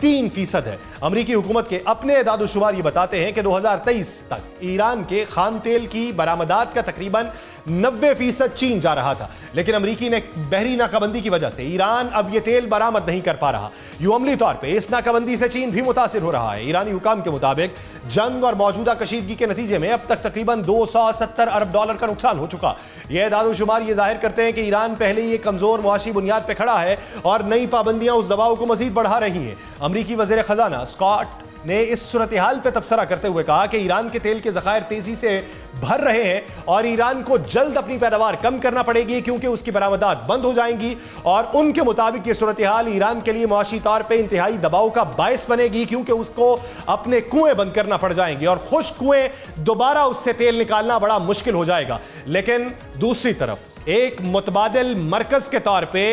3% ہے۔ امریکی حکومت کے اپنے اعداد و شمار یہ بتاتے ہیں کہ 2023 تک ایران کے خام تیل کی برآمدات کا تقریباً 90% چین جا رہا تھا، لیکن امریکی نے بحری ناکہ بندی کی وجہ سے ایران اب یہ تیل برآمد نہیں کر پا رہا۔ یوں عملی طور پہ اس ناکہ بندی سے چین بھی متاثر ہو رہا ہے۔ ایرانی حکام کے مطابق جنگ اور موجودہ کشیدگی کے نتیجے میں اب تک تقریباً $270 ارب کا نقصان ہو چکا۔ یہ اعداد و شمار یہ ظاہر کرتے ہیں کہ ایران پہلے ہی ایک کمزور معاشی بنیاد پہ کھڑا ہے اور نئی پابندیاں اس دباؤ کو مزید بڑھا رہی ہیں۔ امریکی وزیر خزانہ اسکاٹ نے اس صورتحال پہ تبصرہ کرتے ہوئے کہا کہ ایران کے تیل کے ذخائر تیزی سے بھر رہے ہیں اور ایران کو جلد اپنی پیداوار کم کرنا پڑے گی کیونکہ اس کی برآمدات بند ہو جائیں گی، اور ان کے مطابق یہ صورتحال ایران کے لیے معاشی طور پہ انتہائی دباؤ کا باعث بنے گی کیونکہ اس کو اپنے کنویں بند کرنا پڑ جائیں گے اور خشک کنویں دوبارہ اس سے تیل نکالنا بڑا مشکل ہو جائے گا۔ لیکن دوسری طرف ایک متبادل مرکز کے طور پہ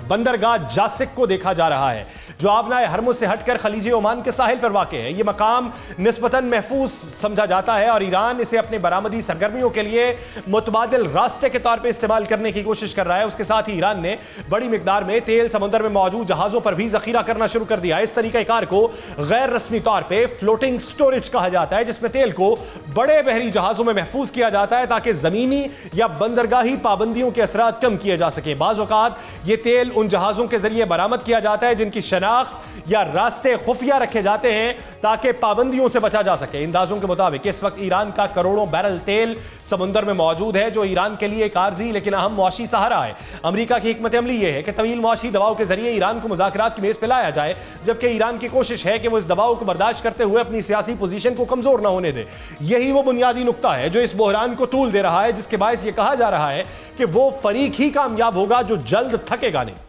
بندرگاہ جاسک کو دیکھا جا رہا ہے جو آبنائے ہرمز سے ہٹ کر خلیج عمان کے ساحل پر واقع ہے۔ یہ مقام نسبتاً محفوظ سمجھا جاتا ہے اور ایران اسے اپنے برآمدی سرگرمیوں کے لیے متبادل راستے کے طور پہ استعمال کرنے کی کوشش کر رہا ہے۔ اس کے ساتھ ہی ایران نے بڑی مقدار میں تیل سمندر میں موجود جہازوں پر بھی ذخیرہ کرنا شروع کر دیا ہے۔ اس طریقہ کار کو غیر رسمی طور پہ فلوٹنگ سٹوریج کہا جاتا ہے، جس میں تیل کو بڑے بحری جہازوں میں محفوظ کیا جاتا ہے تاکہ زمینی یا بندرگاہی پابندیوں کے اثرات کم کیے جا سکیں۔ بعض اوقات یہ تیل ان جہازوں کے ذریعے برآمد کیا جاتا ہے جن کی شناخت یا راستے خفیہ رکھے جاتے ہیں تاکہ پابندیوں سے بچا جا سکے۔ اندازوں کے مطابق اس وقت ایران کا کروڑوں بیرل تیل سمندر میں موجود ہے جو ایران کے لیے ایک عارضی لیکن اہم معاشی سہارا ہے۔ امریکہ کی حکمت عملی یہ ہے کہ طویل معاشی دباؤ کے ذریعے ایران کو مذاکرات کی میز پہ لایا جائے، جبکہ ایران کی کوشش ہے کہ وہ اس دباؤ کو برداشت کرتے ہوئے اپنی سیاسی پوزیشن کو کمزور نہ ہونے دے۔ یہی وہ بنیادی نقطہ ہے جو اس بحران کو طول دے رہا ہے، جس کے باعث یہ کہا جا رہا ہے کہ وہ فریق ہی کامیاب ہوگا جو جلد تھکے گا نہیں۔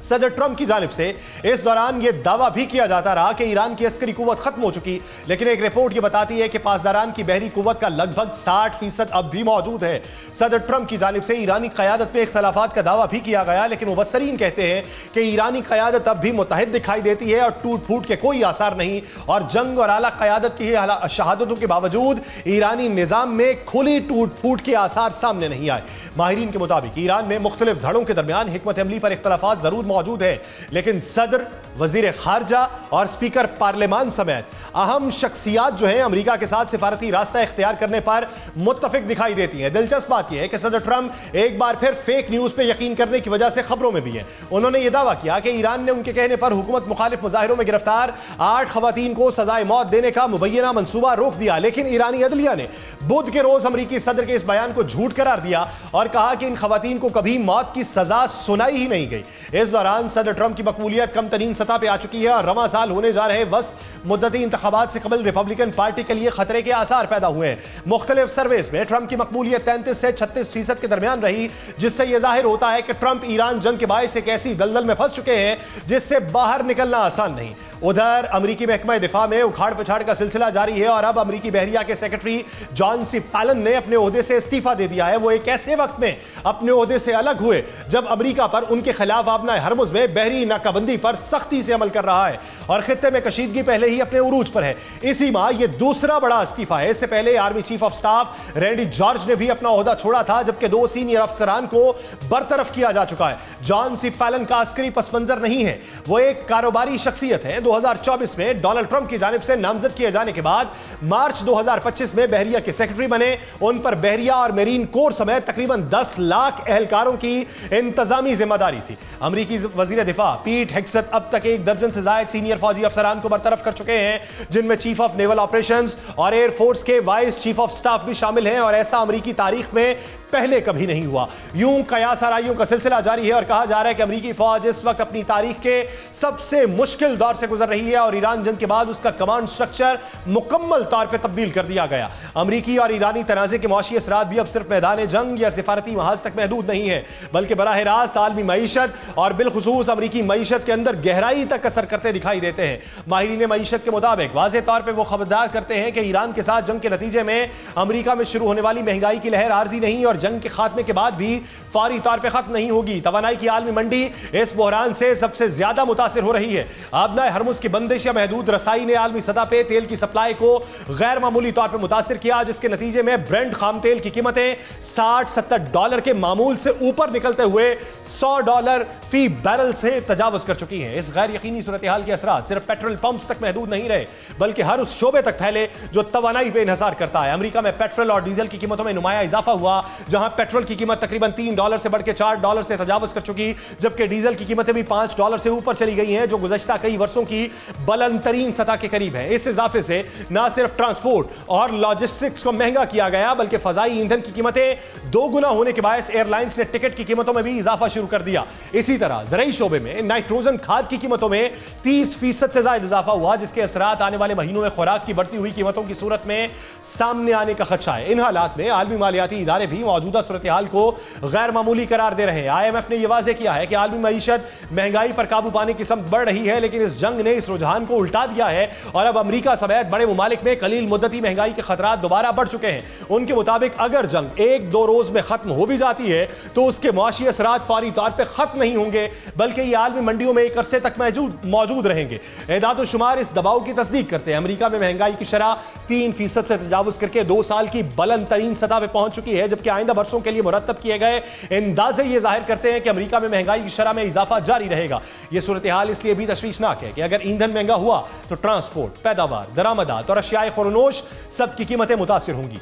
صدر ٹرمپ کی جانب سے اس دوران یہ دعویٰ بھی کیا جاتا رہا کہ ایران کی عسکری قوت ختم ہو چکی، لیکن ایک رپورٹ یہ بتاتی ہے کہ پاسداران کی بحری قوت کا لگ بھگ 60% اب بھی موجود ہے۔ صدر ٹرمپ کی جانب سے ایرانی قیادت میں اختلافات کا دعویٰ بھی کیا گیا، لیکن مبصرین کہتے ہیں کہ ایرانی قیادت اب بھی متحد دکھائی دیتی ہے اور ٹوٹ پھوٹ کے کوئی آثار نہیں، اور جنگ اور اعلیٰ قیادت کی شہادتوں کے باوجود ایرانی نظام میں کھلی ٹوٹ پھوٹ کے آثار سامنے نہیں آئے۔ ماہرین کے مطابق ایران میں مختلف دھڑوں کے درمیان حکمت عملی پر اختلافات ضرور موجود ہے، لیکن صدر، وزیر خارجہ اور اسپیکر پارلیمان سمیت اہم شخصیات جو ہیں امریکہ کے ساتھ سفارتی راستہ اختیار کرنے پر متفق دکھائی دیتی ہیں۔ دلچسپ بات یہ ہے کہ صدر ٹرمپ ایک بار پھر فیک نیوز پہ یقین کرنے کی وجہ سے خبروں میں بھی ہیں۔ انہوں نے یہ دعویٰ کیا کہ ایران نے ان کے کہنے پر حکومت مخالف مظاہروں میں گرفتار 8 خواتین کو سزائے موت دینے کا مبینہ منصوبہ روک دیا، لیکن ایرانی عدلیہ نے بدھ کے روز امریکی صدر کے اس بیان کو جھوٹ قرار دیا اور کہا کہ ان خواتین کو کبھی موت کی سزا سنائی ہی نہیں گئی۔ اس دوران صدر ٹرمپ کی مقبولیت کم ترین سطح پہ آ چکی ہے اور رواں سال ہونے جا رہے وسط مدتی انتخابات سے قبل ریپبلکن پارٹی کے لیے خطرے کے آثار پیدا ہوئے ہیں۔ مختلف سرویز میں ٹرمپ کی مقبولیت 33 سے 36% کے درمیان رہی، جس سے یہ ظاہر ہوتا ہے کہ ٹرمپ ایران جنگ کے باعث ایک ایسی دلدل میں پھنس چکے ہیں جس سے باہر نکلنا آسان نہیں۔ ادھر امریکی محکمہ دفاع میں اکھاڑ پچھاڑ کا سلسلہ جاری ہے اور اب امریکی بحریہ کے سیکرٹری جان سی فیلن نے اپنے عہدے سے استعفیٰ دے دیا ہے۔ وہ ایک ایسے وقت میں اپنے عہدے سے الگ ہوئے جب امریکہ پر ان کے خلاف آبنائے ہرمز میں بحری ناکہ بندی پر سختی سے عمل کر رہا ہے اور خطے میں کشیدگی پہلے ہی اپنے عروج پر ہے۔ اسی ماہ یہ دوسرا بڑا استعفیٰ ہے۔ اس سے پہلے army chief of staff رینڈی George نے بھی اپنا عہدہ چھوڑا تھا، جبکہ 2 سینئر افسران کو برطرف کیا جا چکا ہے۔ جان سی فیلن کا عسکری پس منظر نہیں ہے، وہ ایک کاروباری شخصیت ہے۔ 2024 میں ڈونلڈ ٹرمپ کی جانب سے نامزد کیے جانے کے بعد مارچ 2025 میں بحریہ کے سیکرٹری بنے۔ ان پر بحریہ اور میرین کور سمیت تقریباً 10 لاکھ اہلکاروں کی انتظامی ذمہ داری تھی۔ امریکی وزیر دفاع پیٹ ہیگسٹ اب تک 1 درجن سے زائد سینئر فوجی افسران کو برطرف کر چکے ہیں، جن میں چیف آف نیول آپریشنز اور ایئر فورس کے وائس چیف آف سٹاف بھی شامل ہیں، اور ایسا امریکی تاریخ میں پہلے کبھی نہیں ہوا۔ یوں قیاس آرائیوں کا سلسلہ جاری ہے اور کہا جا رہا ہے کہ امریکی فوج اس وقت اپنی تاریخ کے سب سے مشکل دور سے گزر رہی ہے اور ایران جنگ کے بعد اس کا کمانڈ سٹرکچر مکمل طور پہ تبدیل کر دیا گیا۔ امریکی اور ایرانی تنازع کے معاشی اثرات بھی اب صرف میدان جنگ یا سفارتی محاذ تک محدود نہیں ہے، بلکہ براہ راست عالمی معیشت اور بالخصوص امریکی معیشت کے اندر گہرائی تک اثر کرتے دکھائی دیتے ہیں۔ ماہرین معیشت کے مطابق واضح طور پہ وہ خبردار کرتے ہیں کہ ایران کے ساتھ جنگ کے نتیجے میں امریکہ میں شروع ہونے والی مہنگائی کی لہر عارضی نہیں اور جنگ کے خاتمے کے بعد بھی فوری طور پہ ختم نہیں ہوگی۔ توانائی کی عالمی منڈی اس بحران سے سب سے زیادہ متاثر ہو رہی ہے۔ آبنائے ہرمز کی بندش یا محدود رسائی نے عالمی سطح پہ تیل کی سپلائی کو غیر معمولی طور پہ متاثر کیا، جس کے نتیجے میں برنٹ خام تیل کی قیمتیں $60-70 کے معمول سے اوپر نکلتے ہوئے $100 فی بیرل سے تجاوز کر چکی ہیں۔ اس غیر یقینی صورتحال کے اثرات صرف پیٹرول پمپس تک محدود نہیں رہے بلکہ ہر اس شعبے تک پھیلے جو توانائی پہ انحصار کرتا ہے۔ امریکہ میں پیٹرول اور ڈیزل کی قیمتوں میں نمایاں اضافہ ہوا، جہاں پیٹرول کی قیمت تقریباً $3 سے بڑھ کے $4 سے تجاوز کر چکی، جبکہ ڈیزل کی قیمتیں بھی $5 سے اوپر چلی گئی ہیں، جو گزشتہ کئی برسوں کی بلند ترین سطح کے قریب ہے۔ اس اضافے سے نہ صرف ٹرانسپورٹ اور لاجسٹکس کو مہنگا کیا گیا بلکہ فضائی ایندھن کی قیمتیں 2 گنا ہونے کے باعث ایئر لائنز نے ٹکٹ کی قیمتوں میں بھی اضافہ شروع کر دیا۔ اسی طرح زرعی شعبے میں نائٹروجن کھاد کی قیمتوں میں 30% سے زائد اضافہ ہوا، جس کے اثرات آنے والے مہینوں میں خوراک کی بڑھتی ہوئی قیمتوں کی صورت میں سامنے آنے کا خدشہ ہے۔ ان حالات میں عالمی مالیاتی ادارے بھی موجودہ صورتحال کو غیر معمولی قرار دے رہے ہیں۔ IMF نے یہ واضح کیا ہے کہ عالمی معیشت مہنگائی پر قابو پانے کی سمت بڑھ رہی ہے، لیکن اس جنگ نے اس رجحان کو الٹا دیا ہے اور اب امریکہ سمیت بڑے ممالک میں قلیل مدتی مہنگائی کے خطرات دوبارہ بڑھ چکے ہیں۔ ان کے مطابق اگر جنگ 1-2 روز میں ختم ہو بھی جاتی ہے تو اس کے معاشی اثرات فوری طور پہ ختم نہیں ہوں گے بلکہ یہ عالمی منڈیوں میں ایک عرصے تک موجود رہیں گے۔ اعداد و شمار اس دباؤ کی تصدیق کرتے ہیں۔ امریکہ میں مہنگائی کی شرح 3% سے تجاوز کر کے 2 سال کی بلند ترین سطح پہ پہنچ چکی ہے، جبکہ آئندہ برسوں کے لیے مرتب کیے گئے اندازے یہ ظاہر کرتے ہیں کہ امریکہ میں مہنگائی کی شرح میں اضافہ جاری رہے گا۔ یہ صورتحال اس لیے بھی تشویشناک ہے کہ اگر ایندھن مہنگا ہوا تو ٹرانسپورٹ، پیداوار، درآمدات اور اشیاء خورنوش سب کی قیمتیں متاثر ہوں گی۔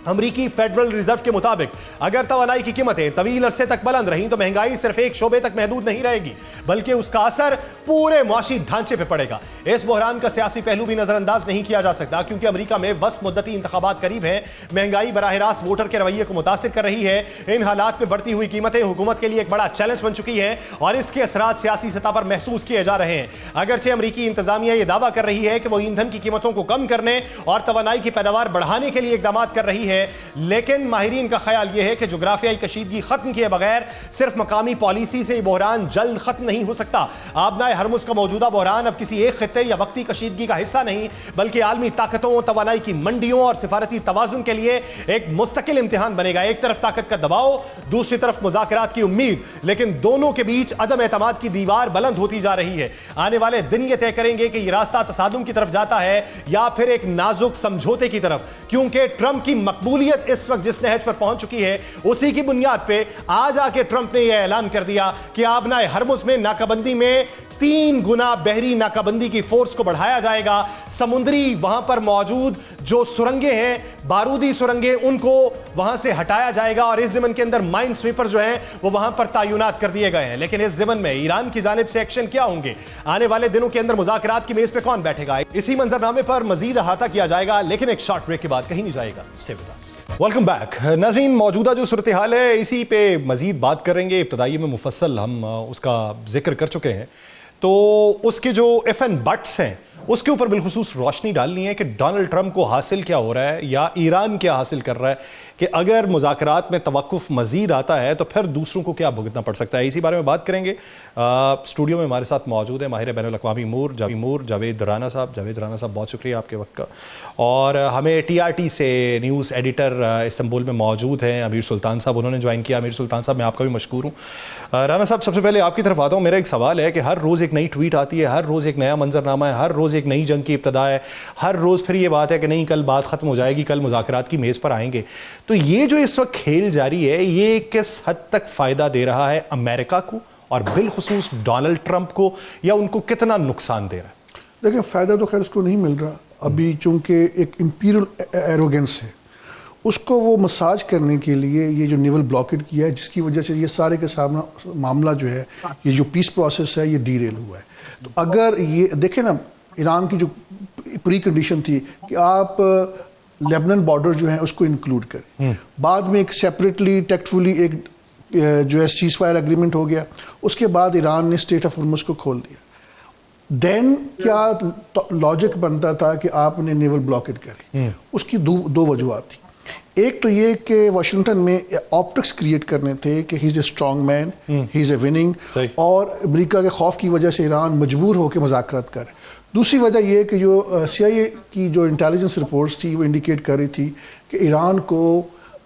امریکی فیڈرل ریزرو کے مطابق اگر توانائی کی قیمتیں طویل عرصے تک بلند رہیں تو مہنگائی صرف ایک شعبے تک محدود نہیں رہے گی بلکہ اس کا اثر پورے معاشی ڈھانچے پہ پڑے گا۔ اس بحران کا سیاسی پہلو بھی نظر انداز نہیں کیا جا سکتا کیونکہ امریکہ میں وسط مدتی انتخابات قریب ہیں۔ مہنگائی براہ راست ووٹر کے رویے کو متاثر کر رہی ہے۔ ان حالات میں بڑھتی ہوئی قیمتیں حکومت کے لیے ایک بڑا چیلنج بن چکی ہیں اور اس کے اثرات سیاسی سطح پر محسوس کیے جا رہے ہیں۔ اگرچہ امریکی انتظامیہ یہ دعویٰ کر رہی ہے کہ وہ ایندھن کی قیمتوں کو کم کرنے اور توانائی کی پیداوار بڑھانے کے لیے اقدامات کر رہی ہے، لیکن ماہرین کا خیال یہ ہے کہ جغرافیائی کشیدگی ختم کیے بغیر صرف مقامی پالیسی سے یہ بحران جلد ختم نہیں ہو سکتا۔ آبنائے ہرمز کا موجودہ بحران اب کسی ایک خطے یا وقتی کشیدگی کا حصہ نہیں بلکہ عالمی طاقتوں، توانائی کی منڈیوں اور سفارتی توازن کے لیے ایک مستقل امتحان بنے گا۔ ایک طرف طاقت کا دباؤ، دوسری طرف مذاکرات کی امید، لیکن دونوں کے بیچ عدم اعتماد کی دیوار بلند ہوتی جا رہی ہے۔ آنے والے دن یہ طے کریں گے کہ یہ راستہ تصادم کی طرف جاتا ہے یا پھر ایک نازک سمجھوتے کی طرف، کیونکہ ٹرمپ کی مقبولیت اس وقت جس نہج پر پہنچ چکی ہے اسی کی بنیاد پہ آج آ کے ٹرمپ نے یہ اعلان کر دیا کہ آبنائے ہرمز میں ناکہ بندی میں 3 گنا بحری ناکہ بندی کی فورس کو بڑھایا جائے گا۔ سمندری وہاں پر موجود جو سرنگیں ہیں، بارودی سرنگیں، ان کو وہاں سے ہٹایا جائے گا اور اس ضمن کے اندر مائن سویپر جو ہیں وہ وہاں پر تعینات کر دیے گئے ہیں۔ لیکن اس ضمن میں ایران کی جانب سے ایکشن کیا ہوں گے؟ آنے والے دنوں کے اندر مذاکرات کی میز پہ کون بیٹھے گا؟ اسی منظرنامے پر مزید احاطہ کیا جائے گا، لیکن ایک شارٹ بریک کے بعد کہیں نہیں جائے گا۔ Stay with us. Welcome back ناظرین، موجودہ جو صورتحال ہے اسی پہ مزید بات کریں گے۔ ابتدائی میں مفصل ہم اس کا ذکر کر چکے ہیں، تو اس کے جو ایف این بٹس ہیں اس کے اوپر بالخصوص روشنی ڈالنی ہے کہ ڈونلڈ ٹرمپ کو حاصل کیا ہو رہا ہے یا ایران کیا حاصل کر رہا ہے، کہ اگر مذاکرات میں توقف مزید آتا ہے تو پھر دوسروں کو کیا بھگتنا پڑ سکتا ہے۔ اسی بارے میں بات کریں گے۔ اسٹوڈیو میں ہمارے ساتھ موجود ہے ماہر بین الاقوامی امور جاوید رانا صاحب۔ جاوید رانا صاحب، بہت شکریہ آپ کے وقت کا۔ اور ہمیں TRT سے نیوز ایڈیٹر استنبول میں موجود ہیں امیر سلطان صاحب، انہوں نے جوائن کیا۔ امیر سلطان صاحب، میں آپ کا بھی مشکور ہوں۔ رانا صاحب، سب سے پہلے آپ کی طرف آتا ہوں۔ میرا ایک سوال ہے کہ ہر روز ایک نئی ٹویٹ آتی ہے، ہر روز ایک نیا منظرنامہ ہے، ہر روز ایک نئی جنگ کی ابتدا ہے، ہر روز پھر یہ بات ہے کہ نہیں کل بات ختم ہو جائے گی، کل مذاکرات کی میز پر آئیں گے۔ تو یہ جو اس وقت کھیل جاری ہے یہ کس حد تک فائدہ دے رہا ہے امریکہ کو اور بالخصوص ڈونلڈ ٹرمپ کو، یا ان کو کتنا نقصان دے رہا ہے؟ دیکھیں، فائدہ تو خیر اس کو نہیں مل رہا ابھی، چونکہ ایک امپیریل ایروگنس ہے، اس کو وہ مساج کرنے کے لیے یہ جو نیول بلاکیڈ کیا ہے، جس کی وجہ سے یہ سارے کے سامنا معاملہ جو ہے، یہ جو پیس پروسیس ہے، یہ ڈی ریل ہوا ہے۔ تو اگر یہ دیکھیں نا، ایران کی جو پری کنڈیشن تھی کہ آپ لیبنن بارڈر جو ہے اس کو انکلوڈ کریں، بعد میں ایک سیپریٹلی ٹیکٹفلی ایک جو ہے سیز فائر اگریمنٹ ہو گیا، اس کے بعد ایران نے اسٹریٹ آف ہرمز کو کھول دیا۔ دین کیا لاجک بنتا تھا کہ آپ نے نیول بلاکیڈ کریں؟ اس کی دو وجوہات تھیں۔ ایک تو یہ کہ واشنگٹن میں آپٹکس کریٹ کرنے تھے کہ ہی از a strong man, he is a winning, اور امریکہ کے خوف کی وجہ سے ایران مجبور ہو کے مذاکرات کرے۔ دوسری وجہ یہ کہ جو CIA کی جو انٹیلیجنس رپورٹس تھی وہ انڈیکیٹ کر رہی تھی کہ ایران کو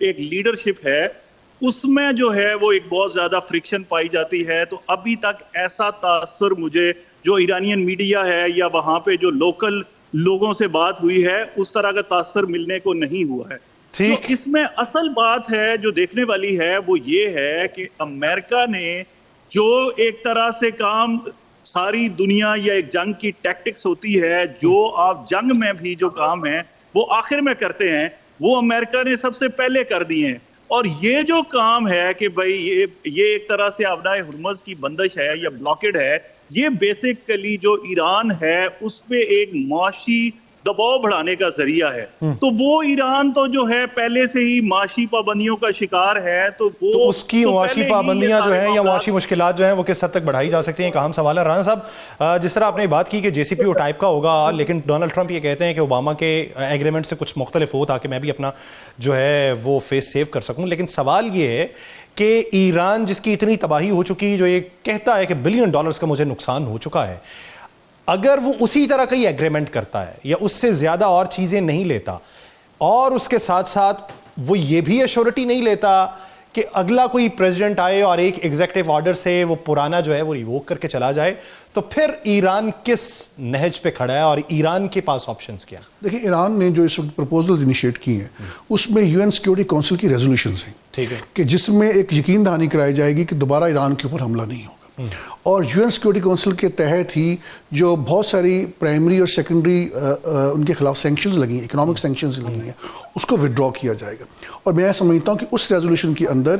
ایک لیڈرشپ ہے اس میں جو ہے وہ ایک بہت زیادہ فرکشن پائی جاتی ہے. تو ابھی تک ایسا تاثر مجھے جو ایرانین میڈیا ہے یا وہاں پہ جو لوکل لوگوں سے بات ہوئی ہے اس طرح کا تاثر ملنے کو نہیں ہوا ہے. تو اس میں اصل بات ہے جو دیکھنے والی ہے وہ یہ ہے کہ امریکہ نے جو ایک طرح سے کام ساری دنیا یا ایک جنگ کی ٹیکٹکس ہوتی ہے جو آپ جنگ میں بھی جو کام ہے وہ آخر میں کرتے ہیں وہ امریکہ نے سب سے پہلے کر دیے ہیں. اور یہ جو کام ہے کہ بھائی یہ ایک طرح سے آبنائے ہرمز کی بندش ہے یا بلاکڈ ہے, یہ بیسیکلی جو ایران ہے اس پہ ایک معاشی دباؤ بڑھانے کا ذریعہ ہے. تو وہ ایران تو جو ہے پہلے سے ہی معاشی پابندیوں کا شکار ہے. تو اس کی معاشی پابندیاں جو ہیں یا معاشی مشکلات جو ہیں وہ کس حد تک بڑھائی جا سکتی ہیں, ایک اہم سوال ہے. رانا صاحب, جس طرح آپ نے بات کی کہ جے سی پی او ٹائپ کا ہوگا, لیکن ڈونلڈ ٹرمپ یہ کہتے ہیں کہ اوباما کے ایگریمنٹ سے کچھ مختلف ہو تاکہ میں بھی اپنا جو ہے وہ فیس سیو کر سکوں. لیکن سوال یہ ہے کہ ایران جس کی اتنی تباہی ہو چکی, جو یہ کہتا ہے کہ $1 بلین کا مجھے نقصان ہو چکا ہے, اگر وہ اسی طرح کا ہی ایگریمنٹ کرتا ہے یا اس سے زیادہ اور چیزیں نہیں لیتا, اور اس کے ساتھ ساتھ وہ یہ بھی ایشورٹی نہیں لیتا کہ اگلا کوئی پریزیڈنٹ آئے اور ایک ایگزیکٹو آرڈر سے وہ پرانا جو ہے وہ ریووک کر کے چلا جائے, تو پھر ایران کس نہج پہ کھڑا ہے اور ایران کے پاس آپشنز کیا؟ دیکھیں, ایران نے جو اس وقت پروپوزل انیشیٹ کی ہیں اس میں UN سیکورٹی کونسل کی ریزولوشنز ہیں, ٹھیک ہے, کہ جس میں ایک یقین دہانی کرائی جائے گی کہ دوبارہ ایران کے اوپر حملہ نہیں ہوگا. اور UN سیکورٹی کونسل کے تحت ہی جو بہت ساری پرائمری اور سیکنڈری ان کے خلاف سینکشنز لگی ہیں, اکنامک سینکشنز لگی ہیں, اس کو وڈرا کیا جائے گا. اور میں سمجھتا ہوں کہ اس ریزولوشن کے اندر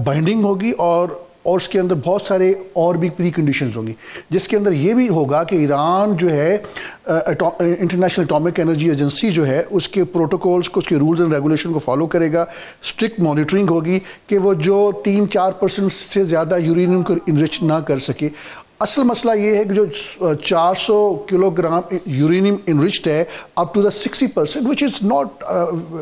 بائنڈنگ ہوگی اور اس کے اندر بہت سارے اور بھی پری کنڈیشنز ہوں گی, جس کے اندر یہ بھی ہوگا کہ ایران جو ہے انٹرنیشنل اٹامک انرجی ایجنسی جو ہے اس کے پروٹوکولز کو, اس کے رولز اینڈ ریگولیشن کو فالو کرے گا. اسٹرکٹ مانیٹرنگ ہوگی کہ وہ جو 3-4% سے زیادہ یورینیم کو انرچ نہ کر سکے. اصل مسئلہ یہ ہے کہ جو 400 کلو گرام یورینیم انرچڈ ہے up to the 60% which is not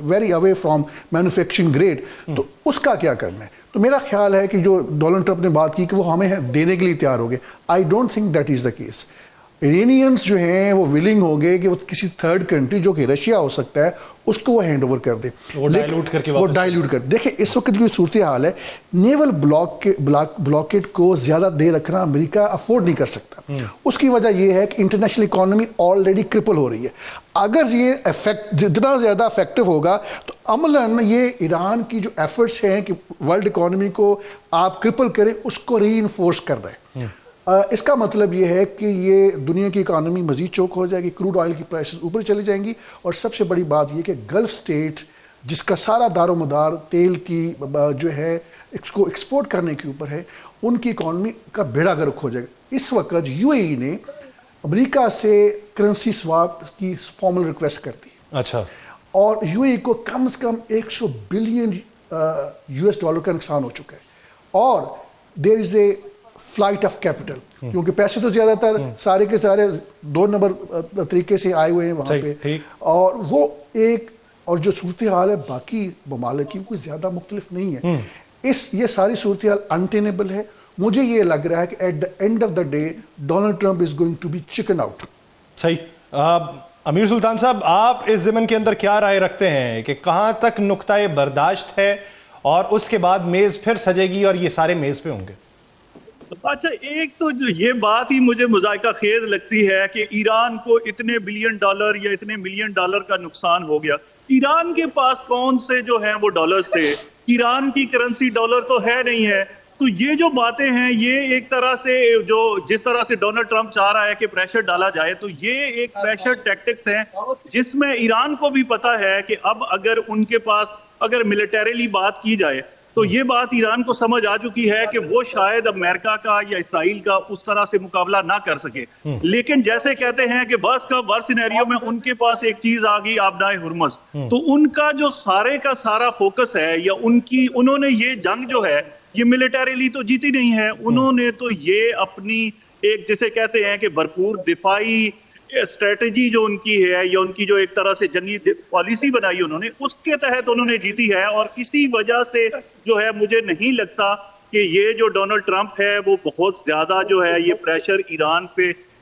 very away from manufacturing grade, تو اس کا کیا کرنا ہے؟ تو میرا خیال ہے کہ جو ڈونلڈ ٹرمپ نے بات کی کہ وہ ہمیں دینے کے لیے تیار ہو گئے, I don't think that is the case. Iranians جو ہیں وہ ولنگ ہو گئے کہ وہ کسی تھرڈ کنٹری جو کہ رشیا ہو سکتا ہے اس کو وہ ہینڈ اوور کر دے, وہ ڈائلوٹ کر. دیکھیں اس وقت جو صورتحال ہے, نیول بلاکیڈ کو زیادہ دیر رکھنا امریکہ افورڈ نہیں کر سکتا. اس کی وجہ یہ ہے کہ انٹرنیشنل اکانومی آلریڈی کرپل ہو رہی ہے. اگر یہ جتنا زیادہ افیکٹو ہوگا تو عملاً یہ ایران کی جو ایفرٹس ہیں کہ ورلڈ اکانومی کو آپ کرپل کریں اس کو ری انفورس کر رہے ہیں. اس کا مطلب یہ ہے کہ یہ دنیا کی اکانومی مزید چوک ہو جائے گی, کروڈ آئل کی پرائسز اوپر چلی جائیں گی, اور سب سے بڑی بات یہ کہ گلف سٹیٹ جس کا سارا دار و مدار تیل کی جو ہے اس کو ایکسپورٹ کرنے کے اوپر ہے, ان کی اکانومی کا بیڑا گرک ہو جائے گا. اس وقت UAE نے امریکہ سے کرنسی سواپ کی فارمل ریکویسٹ کر دی, اچھا, اور UAE کو کم از کم $100 بلین کا نقصان ہو چکا ہے. اور دیر از اے فلائٹ آف کیپٹل, کیونکہ پیسے تو زیادہ تر سارے کے سارے 2 نمبر طریقے سے آئے ہوئے ہیں وہاں پہ, اور وہ ایک, اور جو صورتحال ہے باقی ممالک کی کوئی زیادہ مختلف نہیں ہے. یہ ساری صورتحال انٹینیبل ہے. مجھے یہ لگ رہا ہے کہ at the end of the day Donald Trump is going to be chicken out. صحیح. امیر سلطان صاحب, آپ اس ضمن کے اندر کیا رائے رکھتے ہیں کہ کہاں تک نقطۂ برداشت ہے, اور اس کے بعد میز پھر سجے گی اور یہ سارے میز پہ ہوں گے؟ اچھا, ایک تو جو یہ بات ہی مجھے مذائقہ خیز لگتی ہے کہ ایران کو اتنے $1 بلین یا اتنے $1 ملین کا نقصان ہو گیا. ایران کے پاس کون سے جو ہیں وہ ڈالرز تھے؟ ایران کی کرنسی ڈالر تو ہے نہیں ہے. تو یہ جو باتیں ہیں یہ ایک طرح سے جو جس طرح سے ڈونلڈ ٹرمپ چاہ رہا ہے کہ پریشر ڈالا جائے, تو یہ ایک پریشر ٹیکٹکس ہیں جس میں ایران کو بھی پتا ہے کہ اب اگر ان کے پاس اگر ملیٹریلی بات کی جائے تو یہ بات ایران کو سمجھ آ چکی ہے کہ وہ شاید امریکہ کا یا اسرائیل کا اس طرح سے مقابلہ نہ کر سکے. لیکن جیسے کہتے ہیں کہ بس کا ورس سینیریو میں ان کے پاس ایک چیز آ گئی, آبنائے ہرمز, تو ان کا جو سارے کا سارا فوکس ہے یا انہوں نے یہ جنگ جو ہے یہ ملیٹریلی تو جیتی نہیں ہے, انہوں نے تو یہ اپنی ایک جسے کہتے ہیں کہ بھرپور دفاعی اسٹریٹجی جو ان کی ہے یا ان کی جو ایک طرح سے جنگی پالیسی بنائی انہوں نے, اس کے تحت انہوں نے جیتی ہے. اور اسی وجہ سے جو ہے مجھے نہیں لگتا کہ یہ جو ڈونلڈ ٹرمپ ہے وہ بہت زیادہ جو ہے یہ پریشر ایران پہ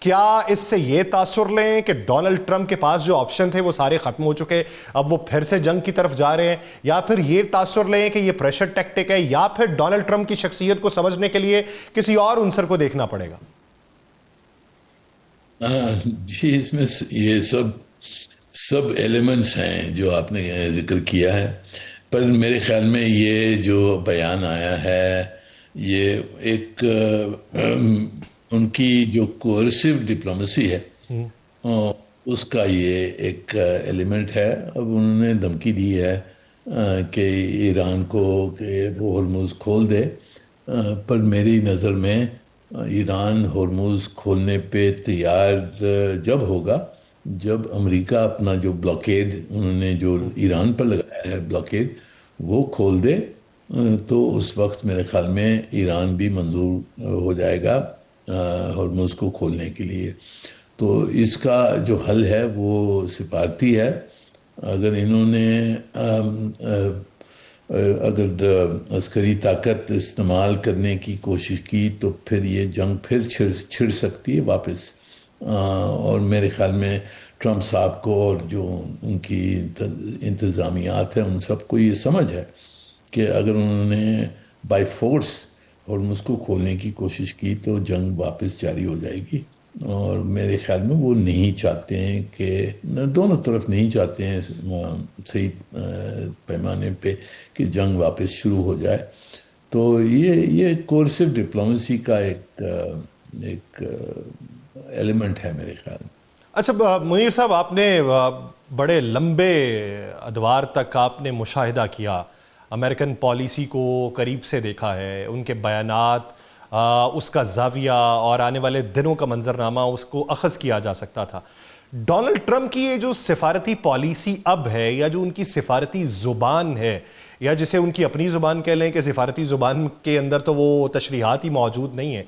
کیا اس سے یہ تاثر لیں کہ ڈونلڈ ٹرمپ کے پاس جو آپشن تھے وہ سارے ختم ہو چکے، اب وہ پھر سے جنگ کی طرف جا رہے ہیں، یا پھر یہ تاثر لیں کہ یہ پریشر ٹیکٹک ہے، یا پھر ڈونلڈ ٹرمپ کی شخصیت کو سمجھنے کے لیے کسی اور عنصر کو دیکھنا پڑے گا؟ جی، اس میں یہ سب ایلیمنٹس ہیں جو آپ نے ذکر کیا ہے، پر میرے خیال میں یہ جو بیان آیا ہے یہ ایک ان کی جو کوئرسو ڈپلومیسی ہے اس کا یہ ایک ایلیمنٹ ہے۔ اب انہوں نے دھمکی دی ہے کہ ایران کو کہ وہ ہرمز کھول دے، پر میری نظر میں ایران ہرمز کھولنے پہ تیار جب ہوگا جب امریکہ اپنا جو بلاکیڈ انہوں نے جو ایران پر لگایا ہے بلاکیڈ وہ کھول دے، تو اس وقت میرے خیال میں ایران بھی منظور ہو جائے گا ہرمز کو کھولنے کے لیے۔ تو اس کا جو حل ہے وہ سفارتی ہے۔ اگر انہوں نے اگر عسکری طاقت استعمال کرنے کی کوشش کی تو پھر یہ جنگ پھر چھڑ سکتی ہے واپس، اور میرے خیال میں ٹرمپ صاحب کو اور جو ان کی انتظامیات ہیں ان سب کو یہ سمجھ ہے کہ اگر انہوں نے بائی فورس ہرمز کو کھولنے کی کوشش کی تو جنگ واپس جاری ہو جائے گی، اور میرے خیال میں وہ نہیں چاہتے ہیں کہ دونوں طرف نہیں چاہتے ہیں صحیح پیمانے پہ کہ جنگ واپس شروع ہو جائے۔ تو یہ کورسو ڈپلومیسی کا ایک ایلیمنٹ ہے میرے خیال میں۔ اچھا منیر صاحب، آپ نے بڑے لمبے ادوار تک آپ نے مشاہدہ کیا، امریکن پالیسی کو قریب سے دیکھا ہے، ان کے بیانات، اس کا زاویہ اور آنے والے دنوں کا منظرنامہ اس کو اخذ کیا جا سکتا تھا۔ ڈونلڈ ٹرمپ کی یہ جو سفارتی پالیسی اب ہے، یا جو ان کی سفارتی زبان ہے، یا جسے ان کی اپنی زبان کہہ لیں کہ سفارتی زبان کے اندر تو وہ تشریحات ہی موجود نہیں ہیں،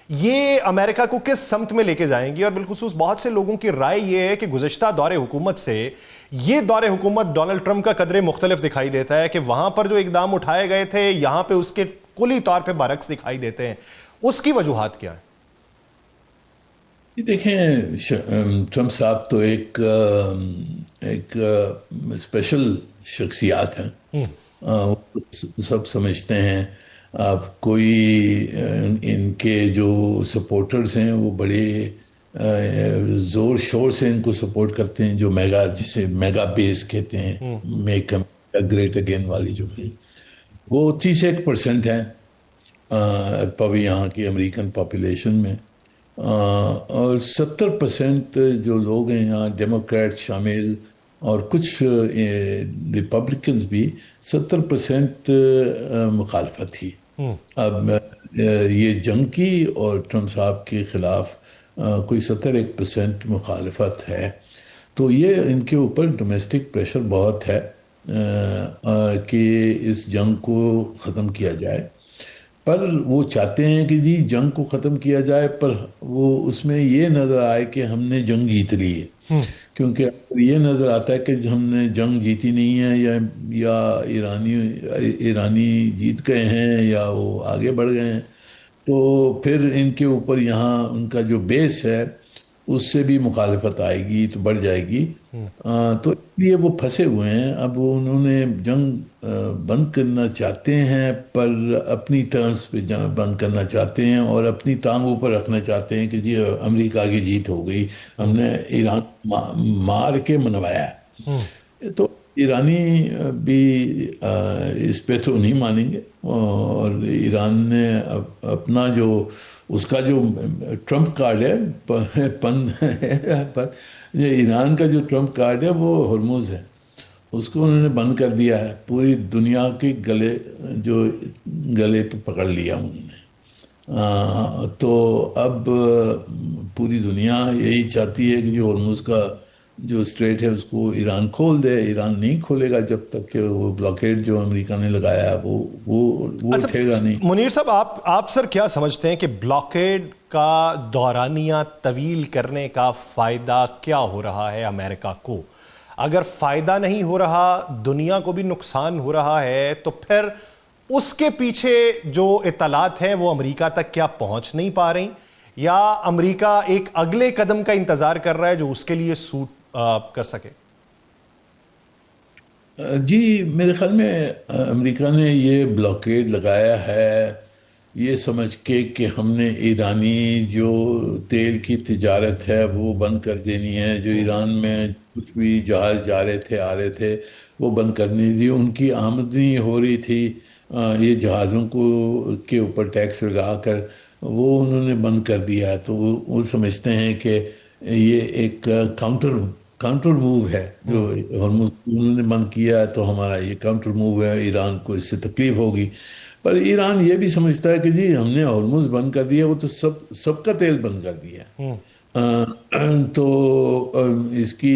یہ امریکہ کو کس سمت میں لے کے جائیں گی؟ اور بالخصوص بہت سے لوگوں کی رائے یہ ہے کہ گزشتہ دور حکومت سے یہ دور حکومت ڈونلڈ ٹرمپ کا قدرے مختلف دکھائی دیتا ہے، کہ وہاں پر جو اقدام اٹھائے گئے تھے یہاں پہ اس کے کلی طور پہ برعکس دکھائی دیتے ہیں۔ اس کی وجوہات کیا ہیں؟ دیکھیں، ٹرمپ صاحب تو ایک اسپیشل شخصیات ہیں، سب سمجھتے ہیں۔ اب کوئی ان کے جو سپورٹرز ہیں وہ بڑے زور شور سے ان کو سپورٹ کرتے ہیں، جو جسے میگا بیس کہتے ہیں، میک امریکا گریٹ اگین والی جو ہے، وہ 31% ہیں یہاں کی امریکن پاپولیشن میں، اور 70% جو لوگ ہیں یہاں ڈیموکریٹ شامل اور کچھ ریپبلکنز بھی 70% مخالفت تھی۔ اب یہ جنگ کی اور ٹرمپ صاحب کے خلاف کوئی 71% مخالفت ہے، تو یہ ان کے اوپر ڈومیسٹک پریشر بہت ہے کہ اس جنگ کو ختم کیا جائے، پر وہ چاہتے ہیں کہ جی جنگ کو ختم کیا جائے، پر وہ اس میں یہ نظر آئے کہ ہم نے جنگ جیت لی ہے، کیونکہ یہ نظر آتا ہے کہ ہم نے جنگ جیتی نہیں ہے، یا ایرانی جیت گئے ہیں یا وہ آگے بڑھ گئے ہیں، تو پھر ان کے اوپر یہاں ان کا جو بیس ہے اس سے بھی مخالفت آئے گی تو بڑھ جائے گی، تو اس لیے وہ پھنسے ہوئے ہیں۔ اب انہوں نے جنگ بند کرنا چاہتے ہیں، پر اپنی ٹرمز پہ بند کرنا چاہتے ہیں اور اپنی ٹانگ اوپر رکھنا چاہتے ہیں کہ جی امریکہ کی جیت ہو گئی، ہم نے ایران مار کے منوایا ہے۔ تو ایرانی بھی اس پہ تو نہیں مانیں گے، اور ایران نے اپنا جو اس کا جو ٹرمپ کارڈ ہے پر ایران کا جو ٹرمپ کارڈ ہے وہ ہرمز ہے، اس کو انہوں نے بند کر دیا ہے، پوری دنیا کے گلے پہ پکڑ لیا انہوں نے۔ تو اب پوری دنیا یہی چاہتی ہے کہ جو ہرمز کا جو اسٹریٹ ہے اس کو ایران کھول دے۔ ایران نہیں کھولے گا جب تک کہ وہ بلاکیڈ جو امریکہ نے لگایا وہ اٹھے گا نہیں۔ منیر صاحب، آپ سر کیا سمجھتے ہیں کہ بلاکیڈ کا دورانیہ طویل کرنے کا فائدہ کیا ہو رہا ہے امریکہ کو؟ اگر فائدہ نہیں ہو رہا، دنیا کو بھی نقصان ہو رہا ہے، تو پھر اس کے پیچھے جو اطلاعات ہیں وہ امریکہ تک کیا پہنچ نہیں پا رہی، یا امریکہ ایک اگلے قدم کا انتظار کر رہا ہے جو اس کے لیے سوٹ کر سکے؟ جی میرے خیال میں امریکہ نے یہ بلاکیڈ لگایا ہے یہ سمجھ کے کہ ہم نے ایرانی جو تیل کی تجارت ہے وہ بند کر دینی ہے، جو ایران میں کچھ بھی جہاز جا رہے تھے آ رہے تھے وہ بند کرنی تھی، ان کی آمدنی ہو رہی تھی یہ جہازوں کے اوپر ٹیکس لگا کر، وہ انہوں نے بند کر دیا، تو وہ سمجھتے ہیں کہ یہ ایک کاؤنٹر موو ہے جو ہرمز انہوں نے بند کیا ہے، تو ہمارا یہ کاؤنٹر موو ہے، ایران کو اس سے تکلیف ہوگی۔ پر ایران یہ بھی سمجھتا ہے کہ جی ہم نے ہرمز بند کر دیا، وہ تو سب کا تیل بند کر دیا، تو اس کی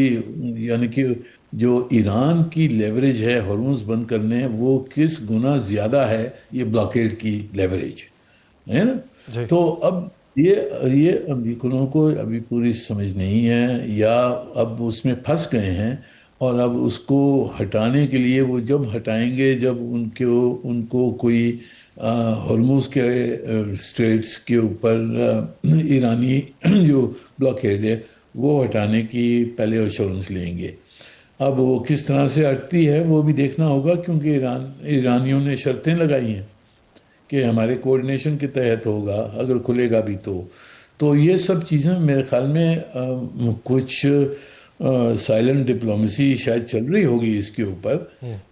یعنی کہ جو ایران کی لیوریج ہے ہرمز بند کرنے وہ کس گنا زیادہ ہے یہ بلاکیڈ کی لیوریج ہے نا۔ تو اب یہ امریکنوں کو ابھی پوری سمجھ نہیں ہے، یا اب اس میں پھنس گئے ہیں، اور اب اس کو ہٹانے کے لیے وہ جب ہٹائیں گے جب ان کو کوئی ہرمز کے اسٹریٹس کے اوپر ایرانی جو بلاکیڈ ہے وہ ہٹانے کی پہلے ایشورنس لیں گے۔ اب وہ کس طرح سے ہٹتی ہے وہ بھی دیکھنا ہوگا، کیونکہ ایرانیوں نے شرطیں لگائی ہیں کہ ہمارے کوآرڈینیشن کے تحت ہوگا، اگر کھلے گا بھی تو یہ سب چیزیں میرے خیال میں کچھ سائلنٹ ڈپلومیسی شاید چل رہی ہوگی اس کے اوپر،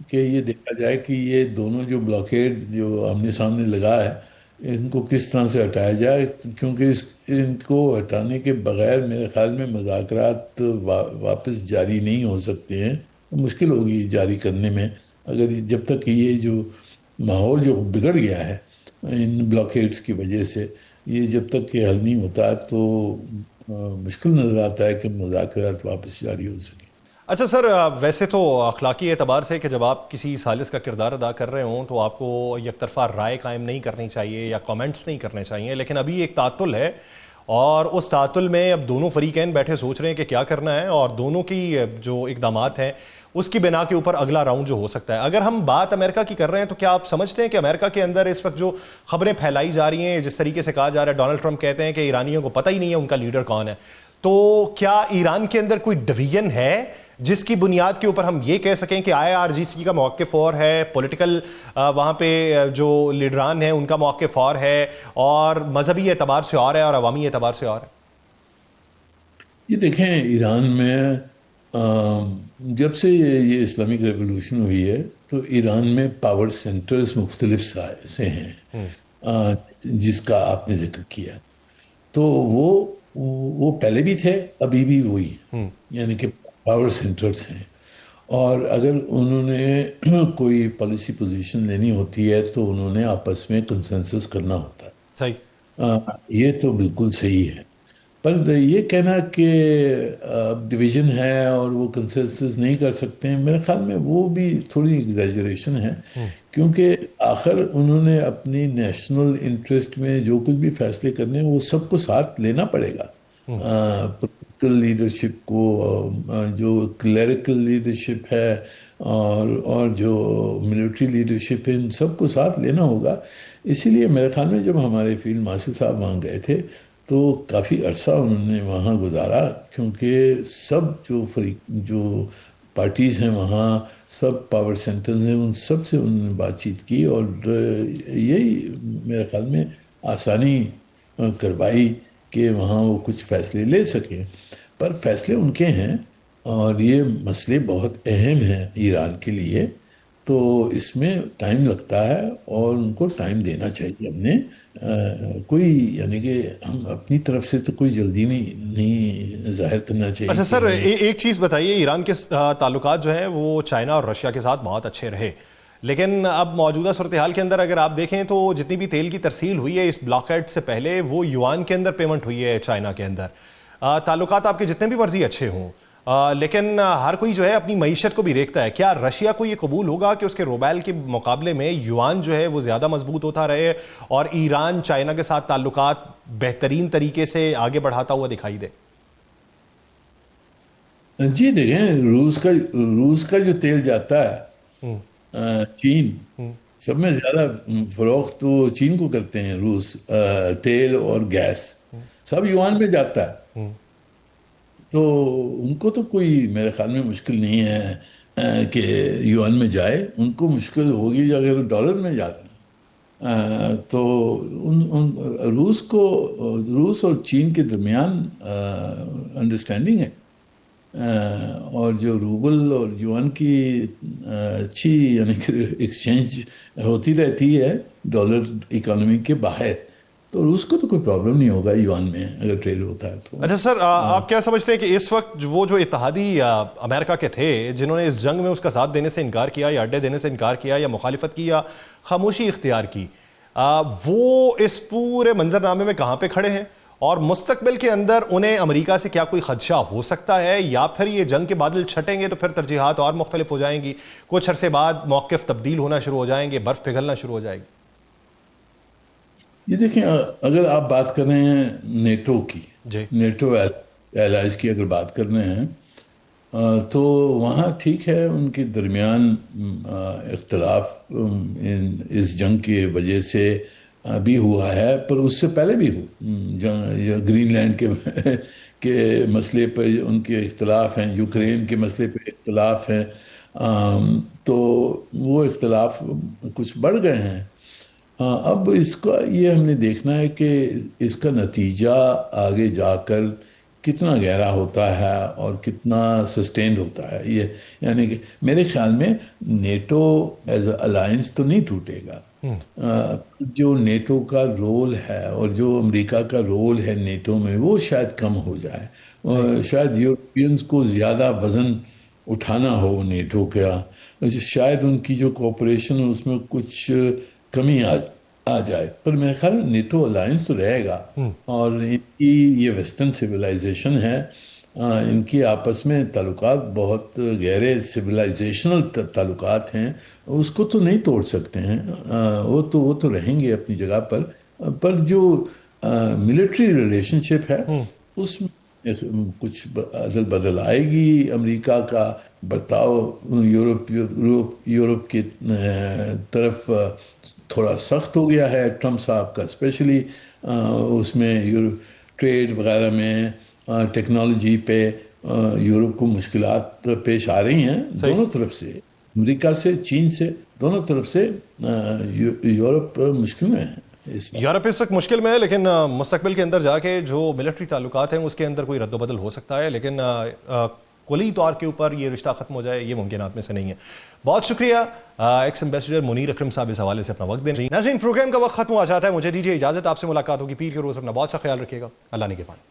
کہ یہ دیکھا جائے کہ یہ دونوں جو بلاکیڈ جو آمنے سامنے لگا ہے ان کو کس طرح سے ہٹایا جائے، کیونکہ ان کو ہٹانے کے بغیر میرے خیال میں مذاکرات واپس جاری نہیں ہو سکتے ہیں، مشکل ہوگی جاری کرنے میں، اگر جب تک یہ جو ماحول جو بگڑ گیا ہے ان بلاکیڈز کی وجہ سے، یہ جب تک کہ حل نہیں ہوتا تو مشکل نظر آتا ہے کہ مذاکرات واپس جاری ہو سکیں۔ اچھا سر، ویسے تو اخلاقی اعتبار سے کہ جب آپ کسی سازش کا کردار ادا کر رہے ہوں تو آپ کو یک طرفہ رائے قائم نہیں کرنی چاہیے یا کامنٹس نہیں کرنے چاہیے، لیکن ابھی ایک تعطل ہے، اور اس تعطل میں اب دونوں فریقین بیٹھے سوچ رہے ہیں کہ کیا کرنا ہے، اور دونوں کی جو اقدامات ہیں اس کی بنا کے اوپر اگلا راؤنڈ جو ہو سکتا ہے۔ اگر ہم بات امریکہ کی کر رہے ہیں تو کیا آپ سمجھتے ہیں کہ امریکہ کے اندر اس وقت جو خبریں پھیلائی جا رہی ہیں، جس طریقے سے کہا جا رہا ہے ڈونلڈ ٹرمپ کہتے ہیں کہ ایرانیوں کو پتہ ہی نہیں ہے ان کا لیڈر کون ہے، تو کیا ایران کے اندر کوئی ڈویژن ہے جس کی بنیاد کے اوپر ہم یہ کہہ سکیں کہ IRGC کا موقف اور ہے، پولیٹیکل وہاں پہ جو لیڈران ہیں ان کا موقف اور ہے، اور مذہبی اعتبار سے اور ہے، اور عوامی اعتبار سے اور ہے؟ یہ دیکھیں، ایران میں جب سے یہ اسلامک ریولوشن ہوئی ہے تو ایران میں پاور سینٹرز مختلف سے ہیں، جس کا آپ نے ذکر کیا، تو وہ پہلے بھی تھے، ابھی بھی وہی، یعنی کہ پاور سینٹرز ہیں، اور اگر انہوں نے کوئی پالیسی پوزیشن لینی ہوتی ہے تو انہوں نے آپس میں کنسنسس کرنا ہوتا ہے۔ صحیح، یہ تو بالکل صحیح ہے، پر یہ کہنا کہ ڈویژن ہے اور وہ کنسنسس نہیں کر سکتے ہیں، میرے خیال میں وہ بھی تھوڑی ایگزیجریشن ہے، کیونکہ آخر انہوں نے اپنی نیشنل انٹرسٹ میں جو کچھ بھی فیصلے کرنے وہ سب کو ساتھ لینا پڑے گا، پولیٹیکل لیڈرشپ کو، جو کلیریکل لیڈرشپ ہے اور جو ملٹری لیڈرشپ ہے، ان سب کو ساتھ لینا ہوگا۔ اسی لیے میرے خیال میں جب ہمارے فیلڈ مارشل صاحب وہاں گئے تھے تو کافی عرصہ انہوں نے وہاں گزارا، کیونکہ سب جو پارٹیز ہیں وہاں، سب پاور سینٹرز ہیں، ان سب سے انہوں نے بات چیت کی، اور یہی میرے خیال میں آسانی کروائی کہ وہاں وہ کچھ فیصلے لے سکیں۔ پر فیصلے ان کے ہیں، اور یہ مسئلے بہت اہم ہیں ایران کے لیے، تو اس میں ٹائم لگتا ہے اور ان کو ٹائم دینا چاہیے۔ ہم نے کوئی یعنی کہ ہم اپنی طرف سے تو کوئی جلدی نہیں ظاہر کرنا چاہیے۔ اچھا سر، ایک چیز بتائیے، ایران کے تعلقات جو ہیں وہ چائنا اور رشیا کے ساتھ بہت اچھے رہے، لیکن اب موجودہ صورتحال کے اندر اگر آپ دیکھیں تو جتنی بھی تیل کی ترسیل ہوئی ہے اس بلاکیڈ سے پہلے وہ یوان کے اندر پیمنٹ ہوئی ہے چائنا کے اندر۔ تعلقات آپ کے جتنے بھی مرضی اچھے ہوں، لیکن ہر کوئی جو ہے اپنی معیشت کو بھی دیکھتا ہے۔ کیا رشیا کو یہ قبول ہوگا کہ اس کے روبیل کے مقابلے میں یوان جو ہے وہ زیادہ مضبوط ہوتا رہے اور ایران چائنا کے ساتھ تعلقات بہترین طریقے سے آگے بڑھاتا ہوا دکھائی دے؟ جی دیکھیں، روس کا جو تیل جاتا ہے چین، سب میں زیادہ فروخت تو چین کو کرتے ہیں روس، تیل اور گیس، سب یوان میں جاتا ہے، تو ان کو تو کوئی میرے خیال میں مشکل نہیں ہے کہ یوان میں جائے. ان کو مشکل ہوگی اگر ڈالر میں جاتے ہیں. تو روس اور چین کے درمیان انڈرسٹینڈنگ ہے، اور جو روبل اور یوان کی اچھی یعنی کہ ایکسچینج ہوتی رہتی ہے ڈالر اکانومی کے باہر، تو روس کو تو کوئی پرابلم نہیں ہوگا یوان میں اگر ٹریڈ ہوتا ہے تو. اچھا سر، آپ کیا سمجھتے ہیں کہ اس وقت وہ جو اتحادی امریکہ کے تھے جنہوں نے اس جنگ میں اس کا ساتھ دینے سے انکار کیا یا اڈے دینے سے انکار کیا یا مخالفت کی یا خاموشی اختیار کی، وہ اس پورے منظرنامے میں کہاں پہ کھڑے ہیں؟ اور مستقبل کے اندر انہیں امریکہ سے کیا کوئی خدشہ ہو سکتا ہے، یا پھر یہ جنگ کے بادل چھٹیں گے تو پھر ترجیحات اور مختلف ہو جائیں گی، کچھ عرصے بعد موقف تبدیل ہونا شروع ہو جائیں گے، برف پگھلنا شروع ہو جائے گی؟ یہ دیکھیں، اگر آپ بات کر رہے ہیں نیٹو کی، جی، نیٹو ایلائز کی اگر بات کر رہے ہیں تو وہاں ٹھیک ہے ان کے درمیان اختلاف اس جنگ کی وجہ سے بھی ہوا ہے، پر اس سے پہلے بھی گرین لینڈ کے مسئلے پر ان کے اختلاف ہیں، یوکرین کے مسئلے پہ اختلاف ہیں، تو وہ اختلاف کچھ بڑھ گئے ہیں. اب اس کا یہ ہم نے دیکھنا ہے کہ اس کا نتیجہ آگے جا کر کتنا گہرا ہوتا ہے اور کتنا سسٹینڈ ہوتا ہے. یہ یعنی کہ میرے خیال میں نیٹو ایز اے الائنس تو نہیں ٹوٹے گا. جو نیٹو کا رول ہے اور جو امریکہ کا رول ہے نیٹو میں وہ شاید کم ہو جائے، اور شاید یورپینز کو زیادہ وزن اٹھانا ہو نیٹو کا، شاید ان کی جو کوپریشن اس میں کچھ کمی آ جائے. پر میرے خیال نیٹو الائنس تو رہے گا، اور ان کی یہ ویسٹرن سویلائزیشن ہے، ان کی آپس میں تعلقات بہت گہرے سویلائزیشنل تعلقات ہیں، اس کو تو نہیں توڑ سکتے ہیں. وہ تو رہیں گے اپنی جگہ پر جو ملٹری ریلیشن شپ ہے اس میں کچھ عدل بدل آئے گی. امریکہ کا برتاؤ یورپ کی طرف تھوڑا سخت ہو گیا ہے، ٹرمپ صاحب کا اسپیشلی اس میں ٹریڈ وغیرہ میں، ٹیکنالوجی پہ یورپ کو مشکلات پیش آ رہی ہیں دونوں طرف سے، امریکہ سے، چین سے، دونوں طرف سے یورپ مشکل میں ہے. یورپ اس وقت مشکل میں ہے، لیکن مستقبل کے اندر جا کے جو ملٹری تعلقات ہیں اس کے اندر کوئی رد و بدل ہو سکتا ہے، لیکن کلی طور کے اوپر یہ رشتہ ختم ہو جائے یہ ممکنات میں سے نہیں ہے. بہت شکریہ ایکس ایمبیسڈر منیر اکرم صاحب اس حوالے سے اپنا وقت دیں. ناظرین، پروگرام کا وقت ختم ہو جاتا ہے، مجھے دیجیے اجازت، آپ سے ملاقات ہوگی پیر کے روز. اپنا بہت سا خیال رکھیے گا. اللہ نگہبان.